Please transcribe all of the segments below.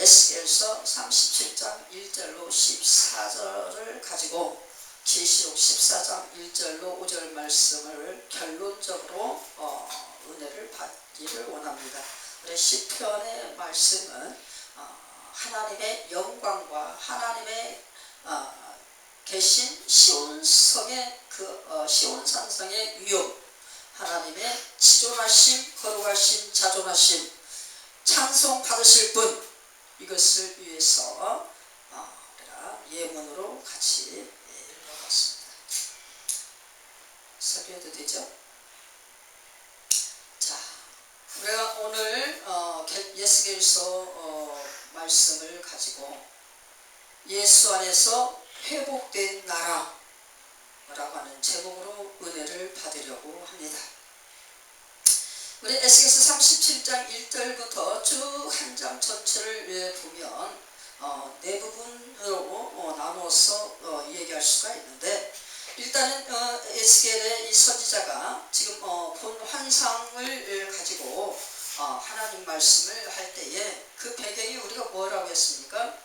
에스겔서 37장 1절로 14절을 가지고 계시록 14장 1절로 5절 말씀을 결론적으로 은혜를 받기를 원합니다. 우리 시편의 말씀은 하나님의 영광과 하나님의 계신 시온성의 시온산성의 위엄, 하나님의 지존하심, 거룩하심, 자존하심, 찬송 받으실 분, 이것을 위해서 우리가 예문으로 같이 읽어봤습니다. 설교해도 되죠? 자, 우리가 오늘 예수께서 말씀을 가지고 예수 안에서 회복된 나라라고 하는 제목으로 은혜를 받으려고 합니다. 우리 에스겔서 37장 1절부터 쭉 한 장 전체를 보면 네 부분으로 나누어서 얘기할 수가 있는데, 일단은 에스겔의 이 선지자가 지금 본 환상을 가지고 하나님 말씀을 할 때에 그 배경이 우리가 뭐라고 했습니까?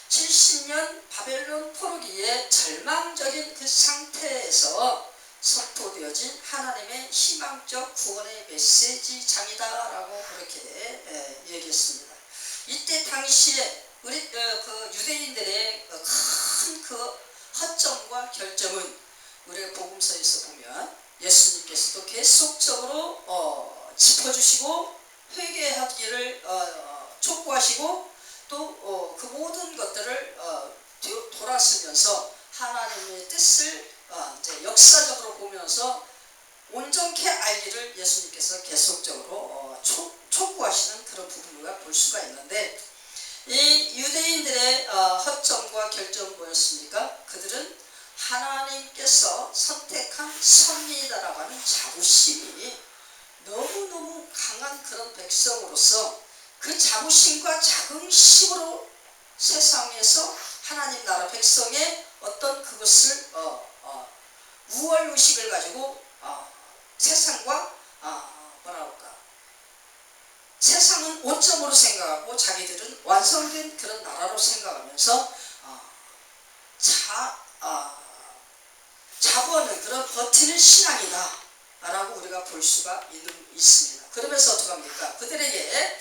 70년 바벨론 포로기의 절망적인 그 상태에서 선포되어진 하나님의 희망적 구원의 메시지장이다라고 그렇게 얘기했습니다. 이때 당시에 우리 그 유대인들의 큰 그 허점과 결점은 우리가 복음서에서 보면 예수님께서도 계속적으로 짚어주시고 회개하기를 촉구하시고 또 그 모든 것들을 돌아서면서 하나님의 뜻을 이제 역사적으로 보면서 온전케 알기를 예수님께서 계속적으로 촉구하시는 그런 부분을 볼 수가 있는데, 이 유대인들의 허점과 결점은 뭐였습니까? 그들은 하나님께서 선택한 선민이다라고 하는 자부심이 너무너무 강한 그런 백성으로서 그 자부심과 자긍심으로 세상에서 하나님 나라 백성의 어떤 그것을 우월의식을 가지고 세상과 세상은 원점으로 생각하고 자기들은 완성된 그런 나라로 생각하면서 자부하는 그런 버티는 신앙이다 라고 우리가 볼 수가 있습니다. 그러면서 어떻게 합니까? 그들에게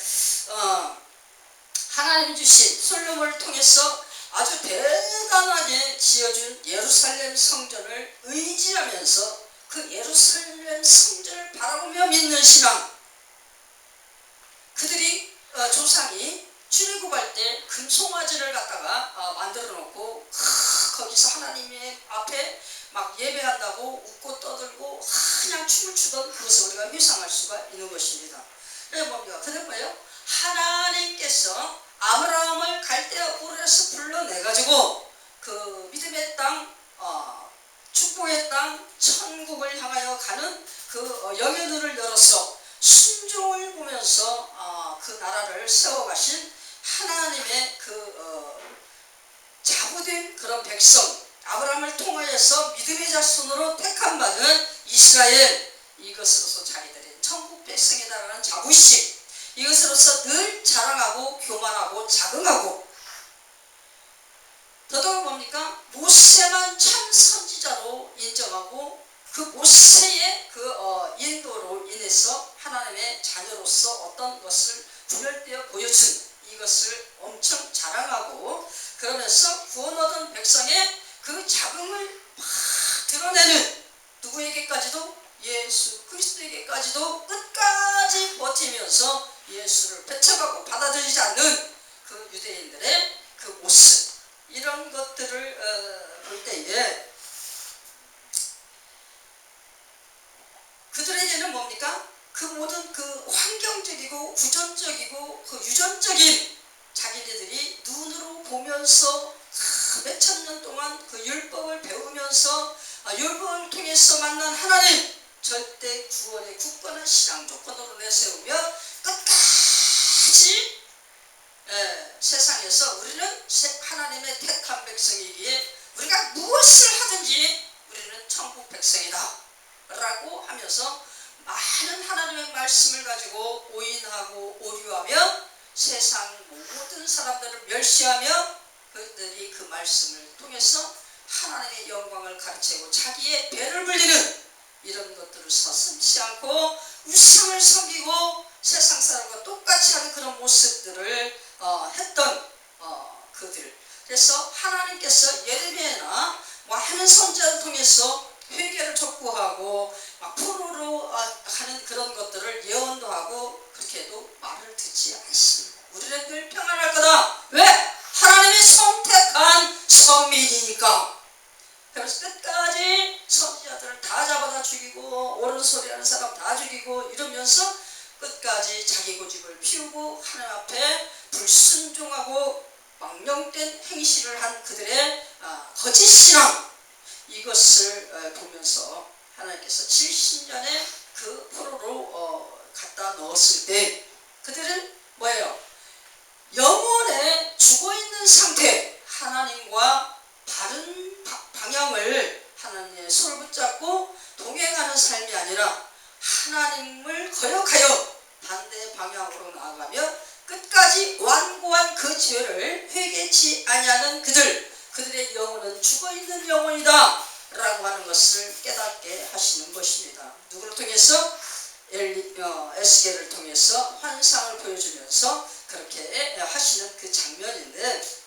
하나님 주신 솔로몬을 통해서 아주 대단하게 지어준 예루살렘 성전을 의지하면서 그 예루살렘 성전을 바라보며 믿는 신앙, 그들이 조상이 출애굽할 때 금송아지를 갖다가 만들어 놓고 거기서 하나님의 앞에 막 예배한다고 웃고 떠들고 그냥 춤을 추던 그것을 우리가 회상할 수가 있는 것입니다. 그게 뭡니까? 그게 뭐예요? 하나님께서 아브라함을 갈대아 우르에서 불러내가지고 그 믿음의 땅, 축복의 땅, 천국을 향하여 가는 그 영의 눈을 열어서 순종을 보면서 그 나라를 세워가신 하나님의 그 자부된 그런 백성, 아브라함을 통하여서 믿음의 자손으로 택함 받은 이스라엘, 이것으로서 자기들이 천국 백성이다라는 자부심, 이것으로서 늘 자랑하고 교만하고 자긍하고, 더더욱 뭡니까? 모세만 참 선지자로 인정하고 그 모세의 그 인도로 인해서 하나님의 자녀로서 어떤 것을 분별되어 보여준 이것을 엄청 자랑하고, 그러면서 구원 얻은 백성의 그 자긍을 막 드러내는, 누구에게까지도? 예수 그리스도에게까지도 끝까지 버티면서 예수를 배척하고 받아들이지 않는 그 유대인들의 그 모습, 이런 것들을 볼 때에 그들에게는 뭡니까? 그 모든 그 환경적이고 구전적이고 그 유전적인 자기네들이 눈으로 보면서 몇천 년 동안 그 율법을 배우면서 율법을 통해서 만난 하나님, 절대 구원의 굳건한 신앙 조건으로 내세우며 끝까지 세상에서 우리는 하나님의 택한 백성이기에 우리가 무엇을 하든지 우리는 천국 백성이다 라고 하면서 많은 하나님의 말씀을 가지고 오인하고 오류하며 세상 모든 사람들을 멸시하며 그들이 그 말씀을 통해서 하나님의 영광을 가르치고 자기의 배를 불리는 이런 것들을 서슴지 않고 우상을 섬기고 세상 사람과 똑같이 하는 그런 모습들을 했던 그들. 그래서 하나님께서 예레미야나 많은 선지자를 통해서 회개를 촉구하고 막 포로로 하는 그런 것들을 예언도 하고 그렇게 해도 말을 듣지 않습니다. 우리는 늘 평안할 거다. 왜? 하나님이 선택한 선민이니까. 그래서 끝까지 선지자들을 다 잡아다 죽이고 옳은 소리 하는 사람 다 죽이고 이러면서 끝까지 자기 고집을 피우고 하나님 앞에 불순종하고 망령된 행실을 한 그들의 거짓 신앙, 이것을 보면서 하나님께서 70년의 그 포로로 갖다 넣었을 때 그들은 뭐예요? 영혼에 죽어있는 상태, 하나님과 바른 방향을 하나님의 손을 붙잡고 동행하는 삶이 아니라 하나님을 거역하여 반대 방향으로 나아가며 끝까지 완고한 그 죄를 회개치 아니하는 그들의 영혼은 죽어있는 영혼이다 라고 하는 것을 깨닫게 하시는 것입니다. 누구를 통해서? 에스겔을 통해서 환상을 보여주면서 그렇게 하시는 그 장면인데,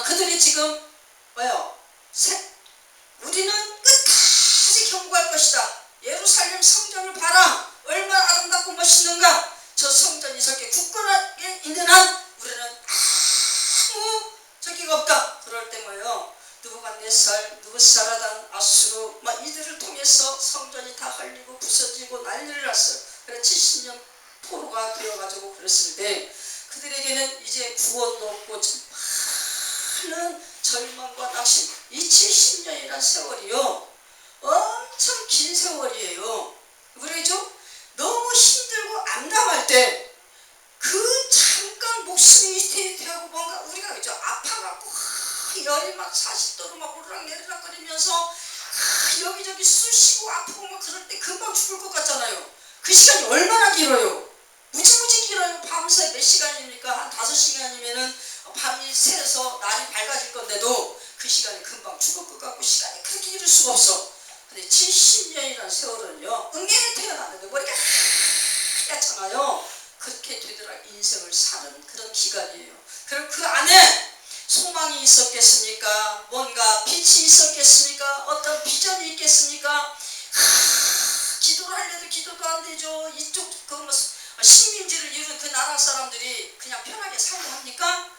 그들이 지금 뭐요? 우리는 끝까지 경고할 것이다. 예루살렘 성전을 봐라. 얼마나 아름답고 멋있는가. 저 성전이 저렇게 굳건하게 있는 한 우리는 아무 저기가 없다. 그럴 때 뭐예요? 느부갓네살, 느부사라단, 아수르 막 이들을 통해서 성전이 다 헐리고 부서지고 난리를 났어요. 그래서 70년 포로가 되어가지고 그랬을 때 그들에게는 이제 구원도 없고 많은 절망과 낙심. 이 70년이라는 세월이요 엄청 긴 세월이에요. 그러죠? 너무 힘들고 암담할 때 그 잠깐 목숨이 위태위태하고 뭔가 우리가 그죠? 아파갖고 열이 막 40도로 막 오르락내리락 거리면서 여기저기 쑤시고 아프고 막 그럴 때 금방 죽을 것 같잖아요. 그 시간이 얼마나 길어요? 무지무지 길어요. 밤새 몇 시간입니까? 한 5시간이면은 밤이 새서 날이 밝아질 건데도 그 시간이 금방 죽을 것 같고 시간이 그렇게 이를 수가 없어. 근데 70년이라는 세월은요 응애에 태어났는데 머리가 하얗잖아요. 그렇게 되더라 인생을 사는 그런 기간이에요. 그럼 그 안에 소망이 있었겠습니까? 뭔가 빛이 있었겠습니까? 어떤 비전이 있겠습니까? 기도를 하려도 기도도 안 되죠. 이쪽 식민지를 이룬 그 나라 사람들이 그냥 편하게 살려 합니까?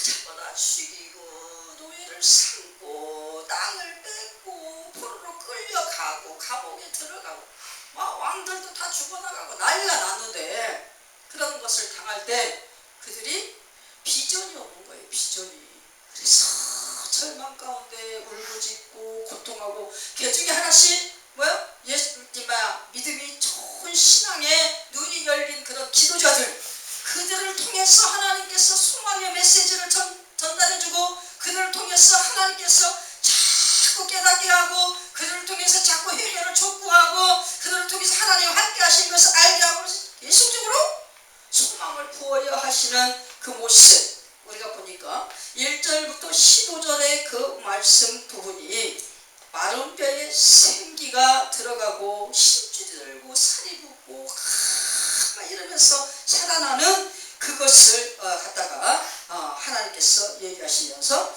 잡아다 죽이고 노예를 삼고 땅을 뺏고 포로로 끌려가고 감옥에 들어가고 막 왕들도 다 죽어나가고 난리가 났는데 그런 것을 당할 때 그들이 비전이 없는 거예요. 비전이. 그래서 절망 가운데 울부짖고 고통하고 그 중에 하나씩 뭐야? 믿음이 좋은 신앙에 눈이 열린 그런 기도자들, 그들을 통해서 하나님께서 소망의 메시지를 전달해주고 그들을 통해서 하나님께서 자꾸 깨닫게 하고 그들을 통해서 자꾸 회개를 촉구하고 그들을 통해서 하나님 함께 하신 것을 알게 하고 계속적으로 소망을 부어야 하시는 그 모습, 우리가 보니까 1절부터 15절의 그 말씀 부분이 마른 뼈에 생기가 들어가고 힘줄이 들고 살이 붙고 막 이러면서 살아나는 그것을 갖다가 하나님께서 얘기하시면서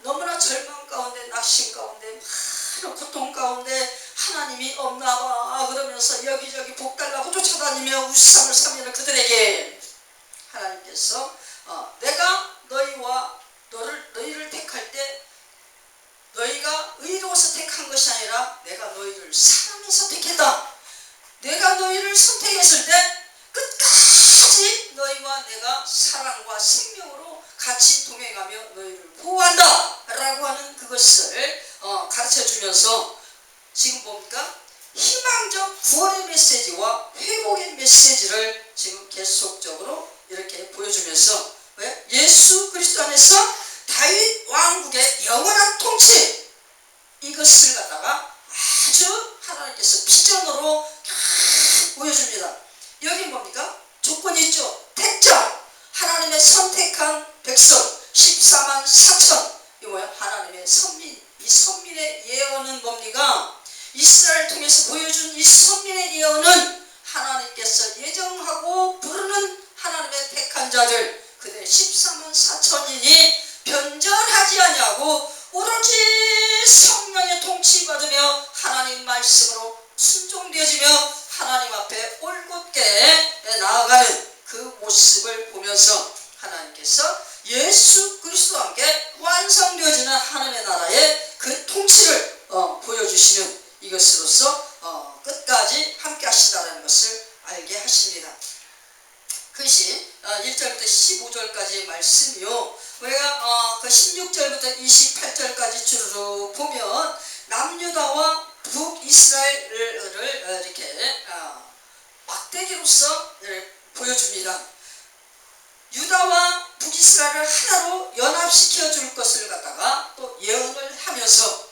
너무나 절망 가운데 낙심 가운데 많은 고통 가운데 하나님이 없나봐 그러면서 여기저기 복달라고 쫓아다니며 우상을 섬기는 그들에게 하나님께서 내가 너희를 택할 때 너희가 의로워서 택한 것이 아니라 내가 너희를 사랑해서 택했다. 내가 너희를 선택했을 때 끝까지 너희와 내가 사랑과 생명으로 같이 동행하며 너희를 보호한다 라고 하는 그것을 가르쳐주면서 지금 뭡니까? 희망적 구원의 메시지와 회복의 메시지를 지금 계속적으로 이렇게 보여주면서 왜? 예수 그리스도 안에서 다윗 왕국의 영원한 통치, 이것을 갖다가 아주 하나님께서 비전으로 보여줍니다. 여기 뭡니까? 조건이 있죠. 선택한 백성 14만 4천. 이 뭐야? 하나님의 선민. 이 선민의 예언은 뭡니까? 이스라엘 통해서 보여준 이 선민의 예언은 하나님께서 예정하고 부르는 하나님의 택한 자들, 그들 14만 4천인이 변절하지 아니하고 오로지 성령의 통치받으며 하나님 말씀으로 순종되어지며 하나님 앞에 올곧게 나아가는 그 모습을 보면서 하나님께서 예수 그리스도와 함께 완성되어지는 하나님의 나라의 그 통치를 보여주시는 이것으로서 끝까지 함께 하시다라는 것을 알게 하십니다. 그것이 1절부터 15절까지의 말씀이요. 우리가 그 16절부터 28절까지 주르륵 보면 남유다와 북이스라엘을 이렇게 막대기로서 보여줍니다. 유다와 북이스라엘을 하나로 연합시켜 줄 것을 갖다가 또 예언을 하면서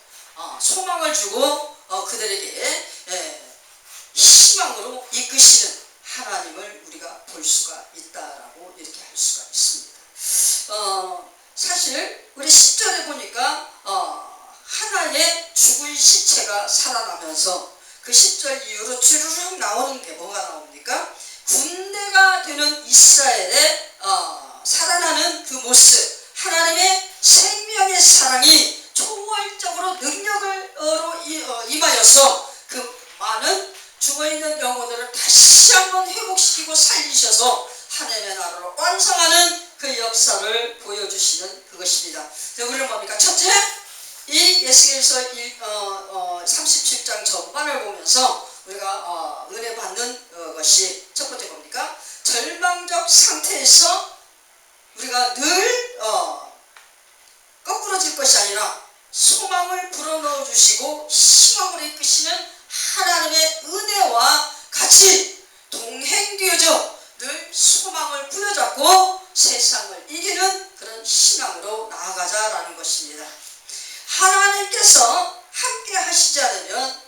소망을 주고 그들에게 희망으로 이끄시는 하나님을 우리가 볼 수가 있다라고 이렇게 할 수가 있습니다. 사실 우리 10절에 보니까 하나의 죽은 시체가 살아나면서 그 10절 이후로 주르륵 나오는 게 뭐가 나옵니까? 군대가 되는 이스라엘의 살아나는 그 모습, 하나님의 생명의 사랑이 초월적으로 능력으로 임하여서 그 많은 죽어있는 영혼들을 다시 한번 회복시키고 살리셔서 하나님의 나라로 완성하는 그 역사를 보여주시는 그것입니다. 우리는 뭡니까? 첫째, 이 에스겔서 37장 전반을 보면서 우리가 은혜 받는 것이 첫 번째 뭡니까? 절망적 상태에서 우리가 늘 거꾸러질 것이 아니라 소망을 불어넣어 주시고 희망으로 이끄시는 하나님의 은혜와 같이 동행되어져 늘 소망을 부여잡고 세상을 이기는 그런 신앙으로 나아가자라는 것입니다. 하나님께서 함께 하시지 않으면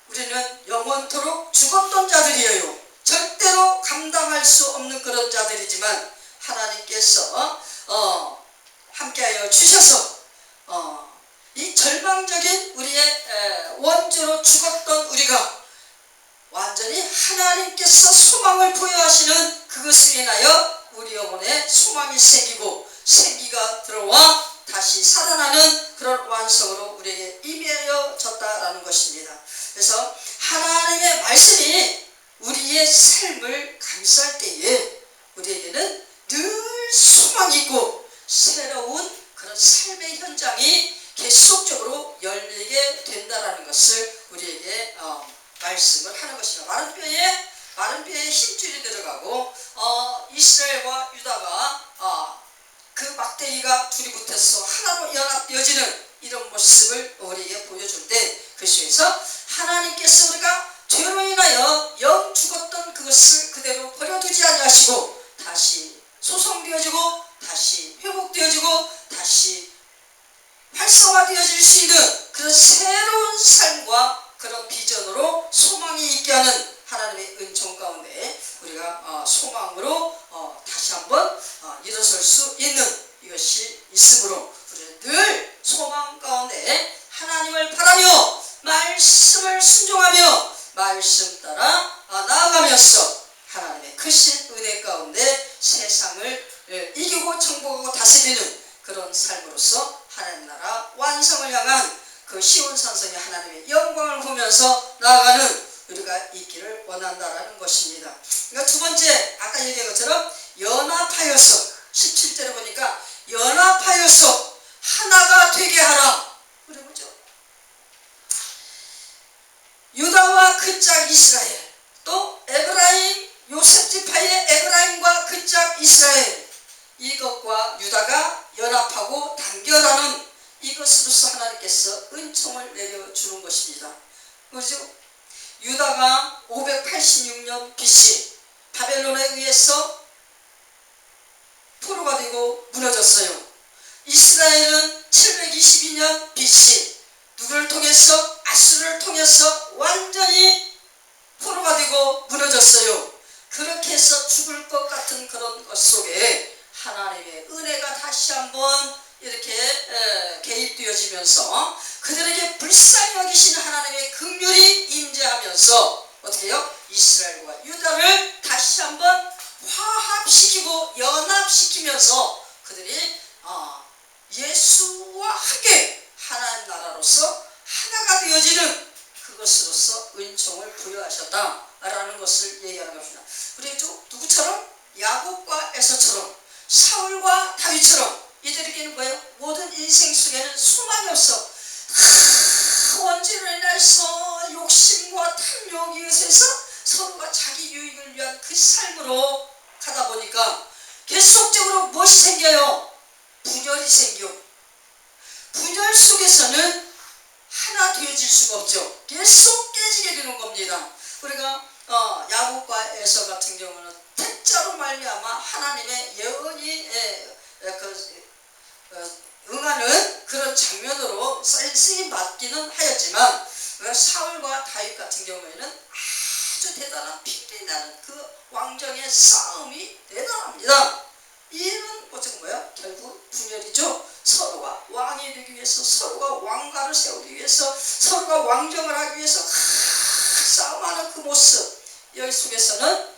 우리는 영원토록 죽었던 자들이에요. 절대로 감당할 수 없는 그런 자들이지만 하나님께서 함께하여 주셔서 이 절망적인 우리의 원죄로 죽었던 우리가 완전히 하나님께서 소망을 부여하시는 그것을 인하여 우리 영혼에 소망이 생기고 생기가 들어와 다시 살아나는 그런 완성으로 우리에게 임해졌다라는 것입니다. 그래서 하나님의 말씀이 우리의 삶을 감쌀 때에 우리에게는 늘 소망이 있고 새로운 그런 삶의 현장이 계속적으로 열리게 된다라는 것을 우리에게 말씀을 하는 것입니다. 마른 뼈에 힘줄이 들어가고 이스라엘과 유다가 그 막대기가 둘이 붙어서 하나로 연합되어지는 이런 모습을 우리에게 보여줄 때 그 속에서 하나님께서 우리가 죄로 인하여 영 죽었던 그것을 그대로 버려두지 아니하시고 다시 소성되어지고 다시 회복되어지고 다시 활성화되어질 수 있는 그런 새로운 삶과 그런 비전으로 소망이 있게 하는 하나님의 은총 가운데 우리가 소망으로 다시 한번 일어설 수 있는 이것이 있으므로 우리는 늘 소망 가운데 하나님을 바라며 말씀을 순종하며 말씀 따라 나아가면서 하나님의 크신 은혜 가운데 세상을 이기고 정복하고 다스리는 그런 삶으로서 하나님 나라 완성을 향한 그 시온산성의 하나님의 영광을 보면서 나아가는 우리가 있기를 원한다라는 것입니다. 그러니까 두 번째 아까 얘기한 것처럼 연합하여서 17절에 보니까 연합하여서 하나가 되게 하라. 그래 보죠. 유다와 그 짝 이스라엘 또 에브라임 요셉 지파의 에브라임과 그 짝 이스라엘 이것과 유다가 연합하고 단결하는 이것으로서 하나님께서 은총을 내려주는 것입니다. 그렇죠? 유다가 586년 BC 바벨론에 의해서 포로가 되고 무너졌어요. 이스라엘은 722년 BC 누구를 통해서 아수르를 통해서 완전히 포로가 되고 무너졌어요. 그렇게 해서 죽을 것 같은 그런 것 속에 하나님의 은혜가 다시 한번 이렇게 개입되어지면서 그들에게 불쌍히 여기신 하나님의 긍휼이 임재하면서 어떻게 해요? 이스라엘과 유다를 다시 한번 화합시키고 연합시키면서 그들이 예수와 함께 하나님 나라로서 하나가 되어지는 그것으로서 은총을 부여하셨다라는 것을 얘기하는 것입니다. 우리 누구처럼? 야곱과 에서처럼, 사울과 다윗처럼 이들에게는 뭐예요? 모든 인생 속에는 소망이 없어. 원죄로 인해서 욕심과 탐욕 이것에서 서로가 자기 유익을 위한 그 삶으로 가다 보니까 계속적으로 무엇이 생겨요? 분열이 생겨. 분열 속에서는 하나 되어질 수가 없죠. 계속 깨지게 되는 겁니다. 우리가 야곱과 에서 같은 경우는 택자로 말미암아 하나님의 예언이 응하는 그런 장면으로 쓰임 받기는 하였지만 사울과 다윗 같은 경우에는 아주 대단한 피리 나는 그 왕정의 싸움이 대단합니다. 이는 어쨌든 뭐야? 결국 분열이죠. 서로가 왕이 되기 위해서, 서로가 왕가를 세우기 위해서, 서로가 왕정을 하기 위해서 싸움하는 그 모습, 여기 속에서는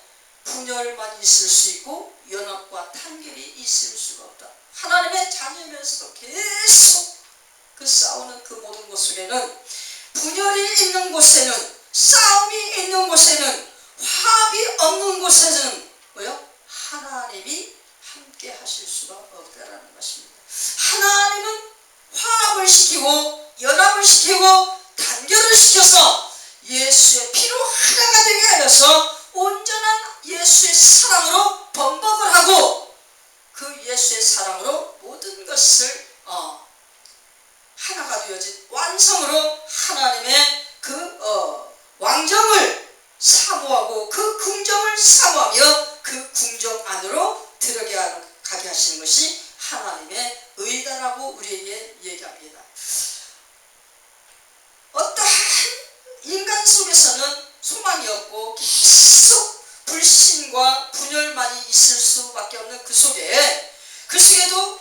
분열만 있을 수 있고 연합과 단결이 있을 수가 없다. 하나님의 자녀면서도 계속 그 싸우는 그 모든 것 속에는 분열이 있는 곳에는, 싸움이 있는 곳에는, 화합이 없는 곳에는 뭐요? 하나님이 함께 하실 수가 없다라는 것입니다. 하나님은 화합을 시키고 연합을 시키고 단결을 시켜서 예수의 피로 하나가 되게 하여서 온전한 예수의 사랑으로 번복을 하고 그 예수의 사랑으로 모든 것을 하나가 되어진 완성으로 하나님의 그 왕정을 사모하고 그 궁정을 사모하며 그 궁정 안으로 들어가게 하시는 것이 하나님의 의다라고 우리에게 얘기합니다. 어떠한 인간 속에서는 소망이 없고 계속 불신과 분열만이 있을 수밖에 없는 그 속에도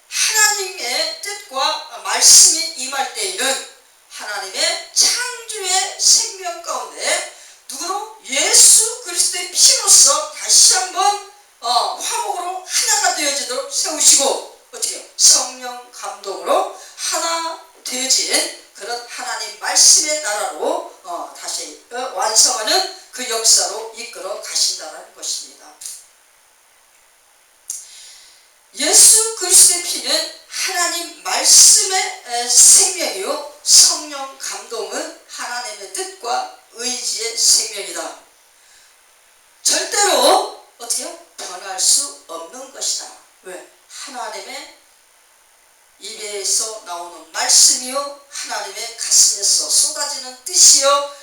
하나님의 뜻과 말씀이 임할 때에는 하나님의 창조의 생명 가운데 누구로? 예수 그리스도의 피로써 다시 한번 화목으로 하나가 되어지도록 세우시고 어떻게 해요? 성령 감동으로 하나 되어진 그런 하나님 말씀의 나라로 다시 완성하는 그 역사로 이끌어 가신다는 것입니다. 예수 그리스도의 피는 하나님 말씀의 생명이요, 성령 감동은 하나님의 뜻과 의지의 생명이다. 절대로 어떻게 해요? 변할 수 없는 것이다. 왜? 하나님의 입에서 나오는 말씀이요, 하나님의 가슴에서 쏟아지는 뜻이요,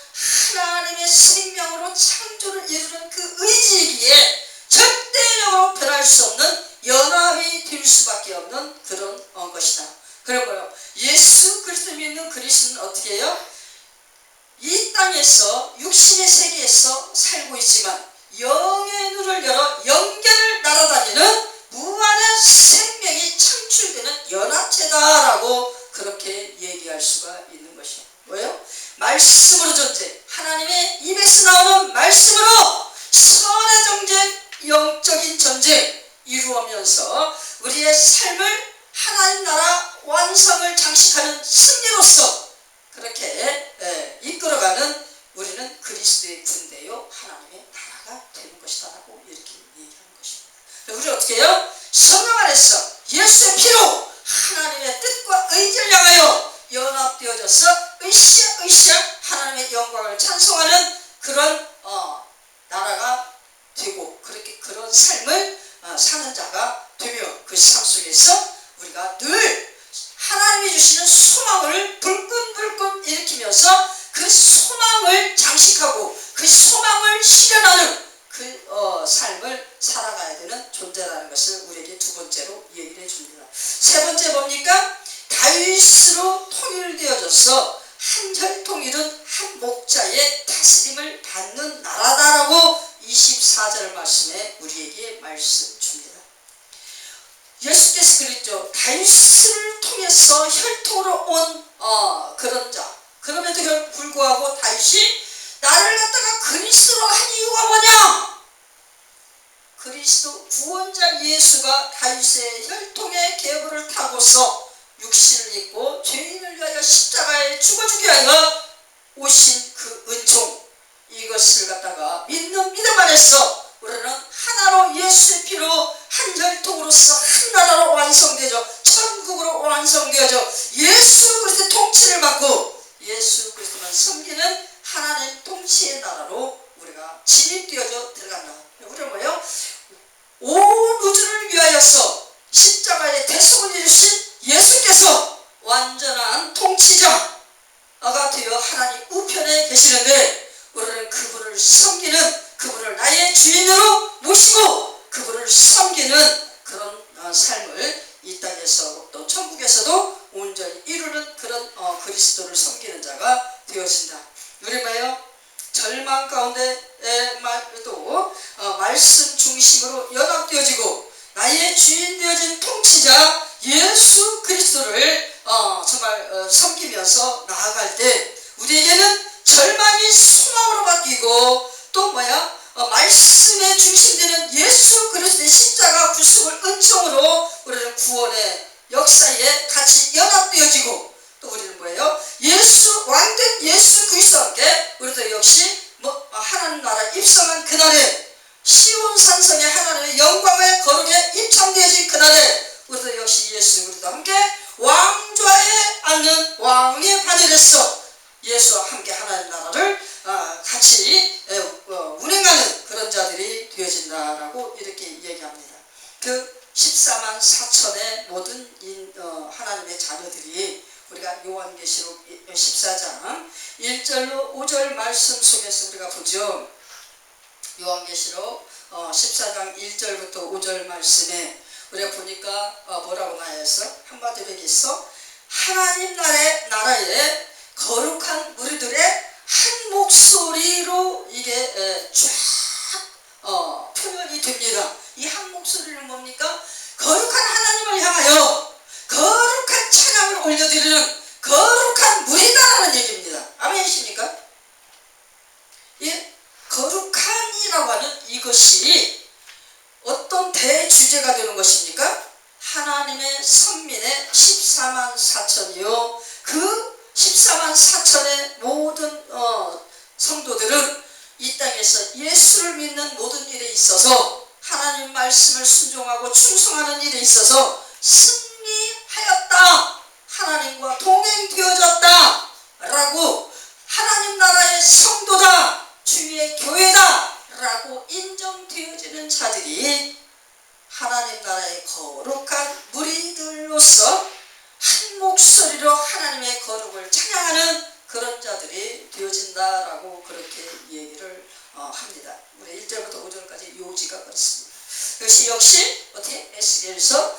하나님의 생명으로 창조를 이루는 그 의지이기에 절대적으로 변할 수 없는 연합이 될 수밖에 없는 그런 것이다. 그리고요, 예수 그리스도 믿는 그리스도는 어떻게 해요? 이 땅에서 육신의 세계에서 살고 있지만 영의 눈을 열어 영계를 날아다니는 무한한 생명이 창출되는 연합체다라고 그렇게 얘기할 수가 있는 것이에요. 뭐예요? 말씀으로 존재, 하나님의 입에서 나오는 말씀으로 선의 전쟁, 영적인 전쟁 이루어면서 우리의 삶을 하나님 나라 완성을 장식하는 승리로서 그렇게 이끌어가는 우리는 그리스도의 군대요, 하나님의 나라가 되는 것이다 라고 이렇게 얘기하는 것입니다. 우리 어떻게 해요? 성령 안에서 예수의 피로 하나님의 뜻과 의지를 향하여 연합되어져서 으쌰으쌰 하나님의 영광을 찬송하는 그런 나라가 되고 그렇게 그런 삶을 사는 자가 되며 그 삶 속에서 우리가 늘 하나님이 주시는 소망을 불끈불끈 일으키면서 그 소망을 장식하고 그 소망을 실현하는 그 삶을 살아가야 되는 존재라는 것을 우리에게 두 번째로 얘기를 해줍니다. 세 번째 뭡니까? 다윗으로 통일되어져서 한혈통일은 한 목자의 다스림을 받는 나라다라고 24절 말씀에 우리에게 말씀 줍니다. 예수께서 그랬죠. 다윗을 통해서 혈통으로 온 그런 자. 그럼에도 불구하고 다윗이 나를 갖다가 그리스도로 한 이유가 뭐냐? 그리스도 구원자 예수가 다윗의 혈통의 계보를 타고서 육신을 입고 죄인을 위하여 십자가에 죽어주기 위하여 오신 그 은총, 이것을 갖다가 믿는 믿음 안에서 우리는 하나로 예수의 피로 한 혈통으로서 한 나라로 완성되죠. 천국으로 완성되어져 예수 그리스도의 통치를 받고 예수 그리스도만 섬기는 하나님 통치의 나라로 우리가 진입되어져 들어간다. 우리는 뭐예요? 온 우주를 위하여서 십자가의 대속을 이루신 예수께서 완전한 통치자가 되어 하나님 우편에 계시는데 우리는 그분을 섬기는, 그분을 나의 주인으로 모시고 그분을 섬기는 그런 삶을 이 땅에서 또 천국에서도 온전히 이루는 그런 그리스도를 섬기는 자가 되어진다. 우리 뭐예요? 절망 가운데 말도 말씀 중심으로 연합되어지고 나의 주인 되어진 통치자 예수 그리스도를 정말 섬기면서 나아갈 때 우리에게는 절망이 소망으로 바뀌고 또 말씀의 중심되는 예수 그리스도의 십자가 구속을 은총으로 우리는 구원의 역사에 같이 연합되어지고 또 우리는 뭐예요? 왕된 예수 그리스도와 함께 우리도 역시 하나님 나라 입성한 그날에 시온 산성에 하나님의 영광의 거룩에 입창되어진 그날에 우리도 역시 예수 그리스도와 함께 왕좌에 앉는 왕의 반열에서 예수와 함께 하나님 나라를 같이 운행하는 그런 자들이 되어진다라고 이렇게 얘기합니다. 그 14만 4천의 모든 하나님의 자녀들이 우리가 요한계시록 14장 1절로 5절 말씀 속에서 우리가 보죠. 요한계시록 14장 1절부터 5절 말씀에 우리가 보니까 뭐라고 나와있어? 한마디로 얘기했어. 하나님 나라에 거룩한 무리들의 한 목소리로 이게 쫙 표현이 됩니다. 이 한 목소리는 뭡니까? 거룩한 하나님을 향하여 거룩한 찬양을 올려드리는 거룩한 무리다라는 얘기입니다. 아멘이십니까? 예, 거룩한이라고 하는 이것이 어떤 대주제가 되는 것입니까? 하나님의 선민의 14만 4천이요. 그 14만 4천의 모든 성도들은 이 땅에서 예수를 믿는 모든 일에 있어서 하나님 말씀을 순종하고 충성하는 일에 있어서 승리하였다. 하나님과 동행되어졌다. 라고 하나님 나라의 성도다. 주의 교회다. 라고 인정되어지는 자들이 하나님 나라의 거룩한 무리들로서 한 목소리로 하나님의 거룩을 찬양하는 그런 자들이 되어진다라고 그렇게 얘기를 합니다. 우리 1절부터 5절까지 요지가 그렇습니다. 역시 어떻게 에스겔서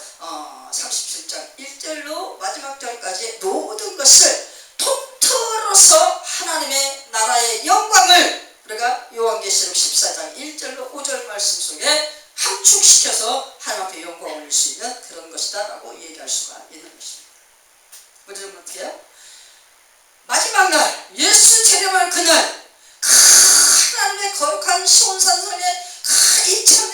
37장 1절로 마지막 절까지 모든 것을 통틀어서 하나님의 나라의 영광을 우리가 요한계시록 14장 1절로 5절 말씀 속에 함축시켜서 하나님 앞에 영광을 올릴 수 있는 그런 것이다 라고 얘기할 수가 있는 것입니다. 우리는 어떻게 해요? 마지막 날 예수 재림할 그날 하나님의 거룩한 시온산성에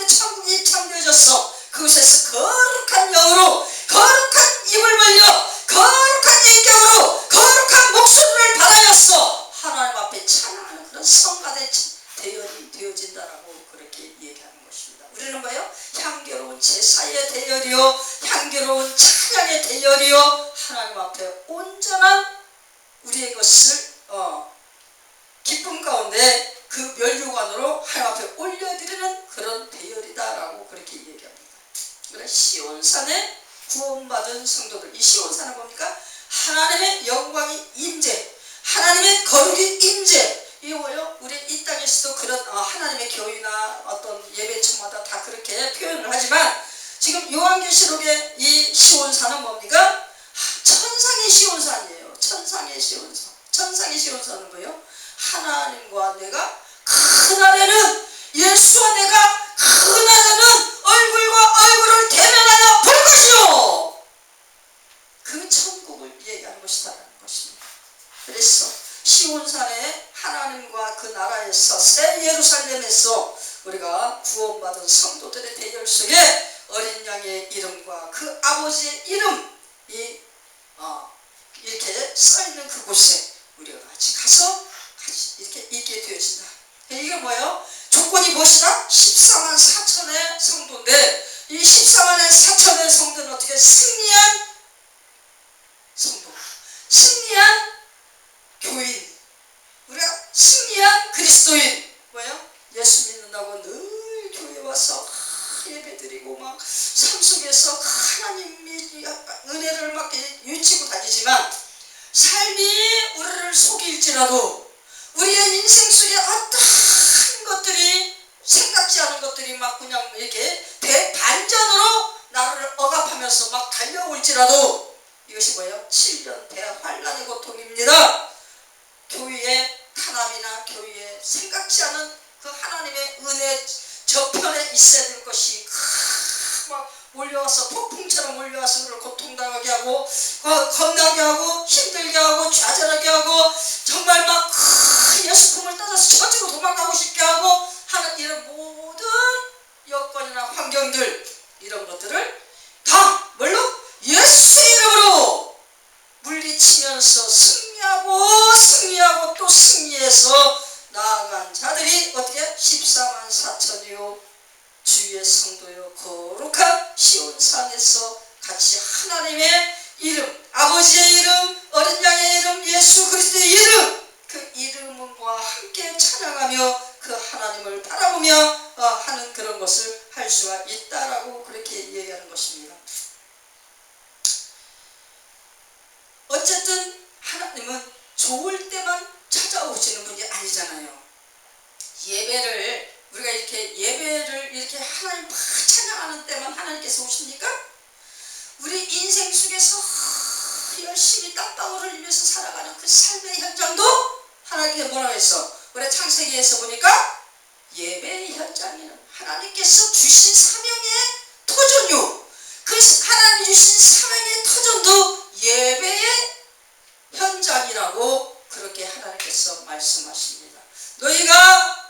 천국이 입창되어졌어. 그곳에서 거룩한 영으로 거룩한 입을 벌려 거룩한 인격으로 거룩한 목소리를 받아였어 하나님 앞에 찬양하는 그런 성가대 대열이 되어진다라고 그렇게 얘기하는 것입니다. 우리는 뭐예요? 향기로운 제사의 대열이요 향기로운 찬양의 대열이요 하나님 앞에 온전한 우리의 것을 기쁨 가운데 그 면류관으로 하나님 앞에 올려드리는 그런 대열이다라고 그렇게 얘기합니다. 그래 시온산에 구원받은 성도들, 이 시온산은 뭡니까? 하나님의 영광이 임재, 하나님의 거룩이 임재. 이게 뭐예요? 우리 이 땅에서도 그런 하나님의 교회나 어떤 예배처마다 다 그렇게 표현을 하지만 지금 요한계시록의 이 시온산은 뭡니까? 천상의 시온산이에요. 천상의 시온산. 천상의 시온산은 뭐예요? 하나님과 내가 그날에는 예수와 내가 그날에는 얼굴과 얼굴을 대면하여 볼 것이요. 그 천국을 얘기하는 것이다라는 것입니다. 그래서 시온산에 하나님과 그 나라에서 새 예루살렘에서 우리가 구원받은 성도들의 대열 속에 어린 양의 이름과 그 아버지의 이름이 이렇게 써있는 그곳에 우리가 같이 가서 같이 이렇게 있게 되어진다. 이게 뭐예요? 조건이 무엇이다? 14만 4천의 성도인데 이 14만의 4천의 성도는 어떻게 승리한 성도, 승리한 교인, 우리가 승리한 그리스도인. 뭐예요? 예수 믿는다고 늘 교회 와서 예배 드리고 막 삶 속에서 하나님의 은혜를 막 유치고 다니지만 삶이 우리를 속일지라도 우리의 인생 속에 어떠한 것들이 생각지 않은 것들이 막 그냥 이렇게 대반전으로 나를 억압하면서 막 달려올지라도 이것이 뭐예요? 7년 대환란의 고통입니다. 교회의 탄압이나 교회에 생각지 않은 그 하나님의 은혜 저편에 있어야 될 것이 막 몰려와서 폭풍처럼 몰려와서 우리를 고통당하게 하고 겁나게 하고 힘들게 하고 좌절하게 하고 정말 막 예수품을 따라서 저쪽으로 도망가고 싶게 하고 하는 이런 모든 여건이나 환경들, 이런 것들을 다 뭘로? 예수의 이름으로 물리치면서 승리하고 또 승리해서 나아간 자들이 어떻게? 14만 4천이요 주의 성도요 거룩한 시온산에서 같이 하나님의 이름, 아버지의 이름, 어린 양의 이름, 예수 그리스도의 이름, 그 이름과 함께 찬양하며 그 하나님을 바라보며 하는 그런 것을 할 수가 있다라고 그렇게 얘기하는 것입니다. 어쨌든 하나님은 좋을 때만 찾아오시는 분이 아니잖아요. 예배를 우리가 이렇게 예배를 이렇게 하나님 막 찬양하는 때만 하나님께서 오십니까? 우리 인생 속에서 열심히 땀방울을 흘리면서 살아가는 그 삶의 현장도 하나님께서 뭐라고 했어? 우리 창세기에서 보니까 예배의 현장에는 하나님께서 주신 사명의 터전요, 그 하나님이 주신 사명의 터전도 예배의 현장이라고 그렇게 하나님께서 말씀하십니다. 너희가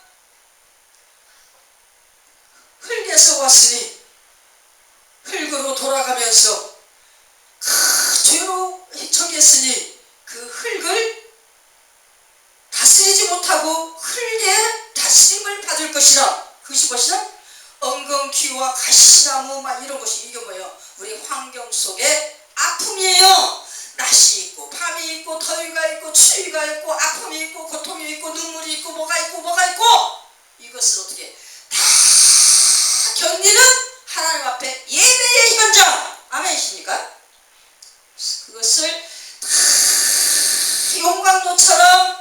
흙에서 왔으니 흙으로 돌아가면서 죄로 처했으니 그 흙을 다스리지 못하고 흙의 다스림을 받을 것이라. 그것이 무엇이다? 엉겅퀴와 가시나무 막 이런 것이, 이게 뭐예요? 우리 환경 속에 아픔이에요. 낮이 있고 밤이 있고 더위가 있고 추위가 있고 아픔이 있고 고통이 있고 눈물이 있고 뭐가 있고 이것을 어떻게 다 견디는 하나님 앞에 예배의 현장. 아멘이십니까? 그것을 다 용광로처럼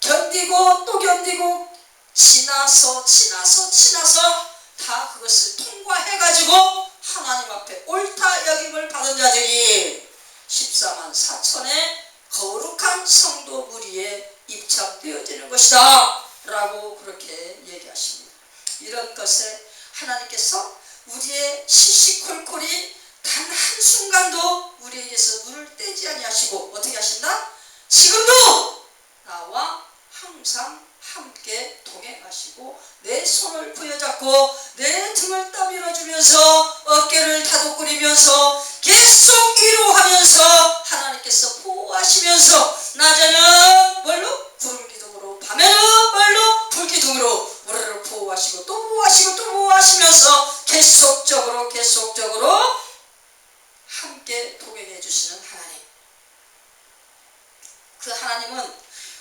견디고 또 견디고 지나서 다 그것을 통과해가지고 하나님 앞에 옳다 여김을 받은 자들이 14만 4천의 거룩한 성도 무리에 입참되어지는 것이다 라고 그렇게 얘기하십니다. 이런 것에 하나님께서 우리의 시시콜콜이 단 한순간도 우리에게서 눈을 떼지 아니하시고 어떻게 하신다? 지금도 나와 항상 함께 동행하시고 내 손을 부여잡고 내 등을 떠밀어주면서 어깨를 다독거리면서 계속 위로하면서 하나님께서 보호하시면서 낮에는 뭘로? 구름기둥으로, 밤에는 뭘로? 불기둥으로 우리를 보호하시고 또 보호하시고 또 보호하시면서 계속적으로 함께 동행해 주시는 하나님. 그 하나님은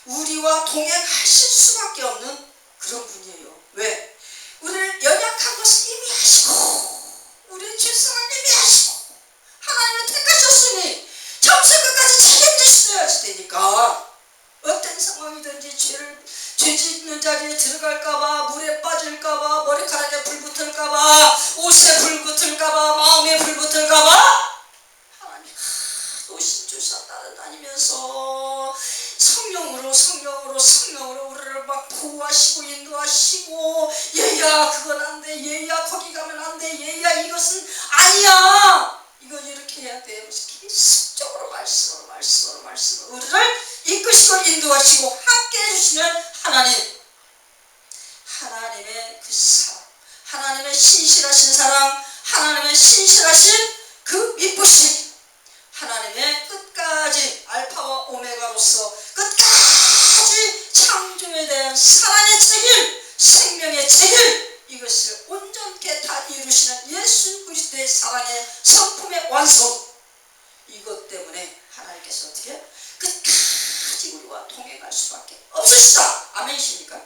우리와 동행하실 수밖에 없는 그런 분이에요. 왜? 우리를 연약한 것을 이미 하시고 우리의 죄성을 이미 하시고 하나님을 택하셨으니 점수 끝까지 책임지셔야 되니까 어떤 상황이든지 죄 짓는 자리에 들어갈까봐, 물에 빠질까봐, 머리카락에 불 붙을까봐, 옷에 불 붙을까봐, 마음에 불 붙을까봐 하나님 하도 신주사 따라다니면서 성령으로 우리를 막 보호하시고 인도하시고 안 돼. 얘야 거기 가면 안 돼. 얘야 이것은 아니야. 이거 이렇게 해야 돼. 계속적으로 말씀으로 우리를 이끄시고 인도하시고 함께 해주시는 하나님. 하나님의 그 사랑, 하나님의 신실하신 사랑, 하나님의 신실하신 그 미쁘심, 하나님의 끝까지 알파와 오메가로서 끝까지 창조에 대한 사랑의 책임, 생명의 책임, 이것을 온전케 다 이루시는 예수 그리스도의 사랑의 성품의 완성. 이것 때문에 하나님께서 어떻게 끝까지 우리와 동행할 수밖에 없으시다. 아멘이십니까?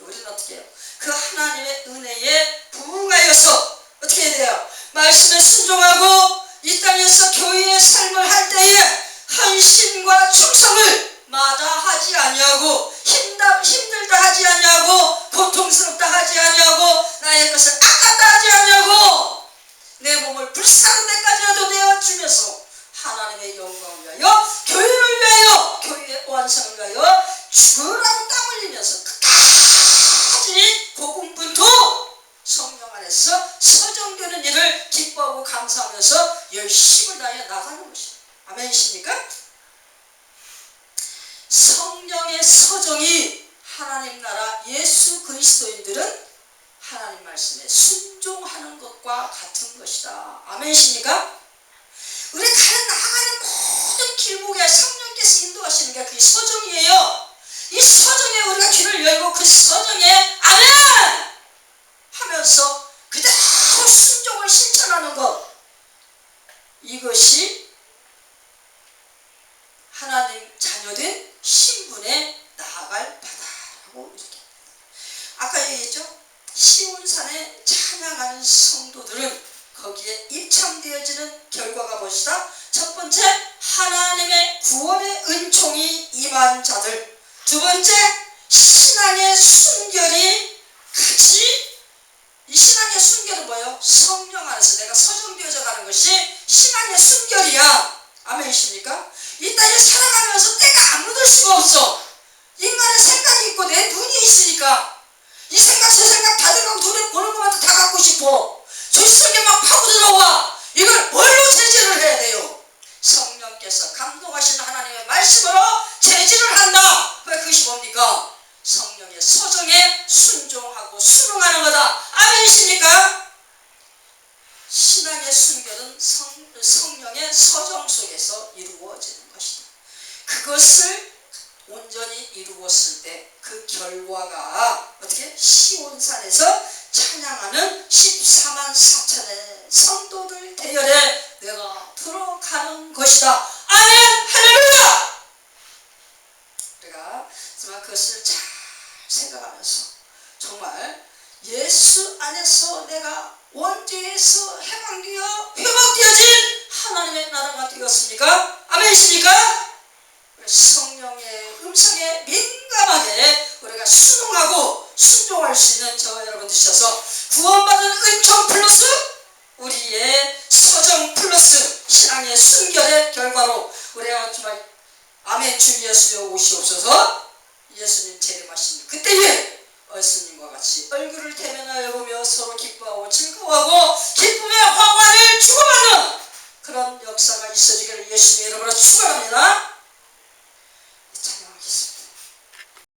우리는 어떻게 해요? 그 하나님의 은혜에 부응하여서 어떻게 해야 돼요? 말씀에 순종하고 이 땅에서 교회의 삶을 할 때에 헌신과 충성을 마다하지 아니하고 힘들다 하지 아니하고 고통스럽다 하지 아니하고 나의 것을 아깝다 하지 아니하고 내 몸을 불사른 데까지라도 내어주면서 하나님의 영광을 위하여 교회를 위하여 교회의 완성을 위하여 죽으라고 땀 흘리면서 끝까지 고군분투 성령 안에서 서정되는 일을 기뻐하고 감사하면서 열심을 다해 나가는 것입니다. 아멘이십니까? 성령의 서정이 하나님 나라 예수 그리스도인들은 하나님 말씀에 순종하는 것과 같은 것이다. 아멘이십니까? 우리 나아가는 모든 길목에 성령께서 인도하시는 게 그게 서정이에요. 이 서정에 우리가 귀를 열고 그 서정에 아멘! 하면서 그대로 순종을 실천하는 것, 이것이 하나님 자녀된 신분에 나아갈 바다라고 이렇게. 아까 얘기했죠? 시온산에 찬양하는 성도들은 거기에 입창되어지는 결과가 무엇이다? 첫 번째, 하나님의 구원의 은총이 임한 자들. 두 번째, 신앙의 순결이 같이. 이 신앙의 순결은 뭐예요? 성령 안에서 내가 서정되어져 가는 것이 신앙의 순결이야. 아멘이십니까? 이 땅에 살아가면서 때가 안 묻을 수가 없어. 인간의 생각이 있고 내 눈이 있으니까 이 생각 저 생각 다 들어가고 눈에 보는 것만 다 갖고 싶어. 조심스럽게 막 파고 들어와. 이걸 뭘로 제지를 해야 돼요? 성령께서 감동하시는 하나님의 말씀으로 제지를 한다. 왜 그것이 뭡니까? 성령의 서정에 순종하고 순응하는 거다. 아멘이십니까? 신앙의 순결은 성령의 서정 속에서 이루어지는 것이다. 그것을 온전히 이루었을 때 그 결과가 어떻게? 시온산에서 찬양하는 14만 4천의 성도들 대열에 내가 들어가는 것이다. 아멘! 할렐루야! 우리가 정말 그것을 잘 생각하면서 정말 예수 안에서 내가 원죄에서 해방되어 회복되어진 하나님의 나라가 되었습니까? 아멘이십니까? 성령의 음성에 민감하게 우리가 순응하고 순종할 수 있는 저와 여러분 되셔서 구원받은 은총 플러스 우리의 서정 플러스 신앙의 순결의 결과로 우리가 정말 아멘 주 예수여 오시옵소서. 예수님 재림하십니다. 그때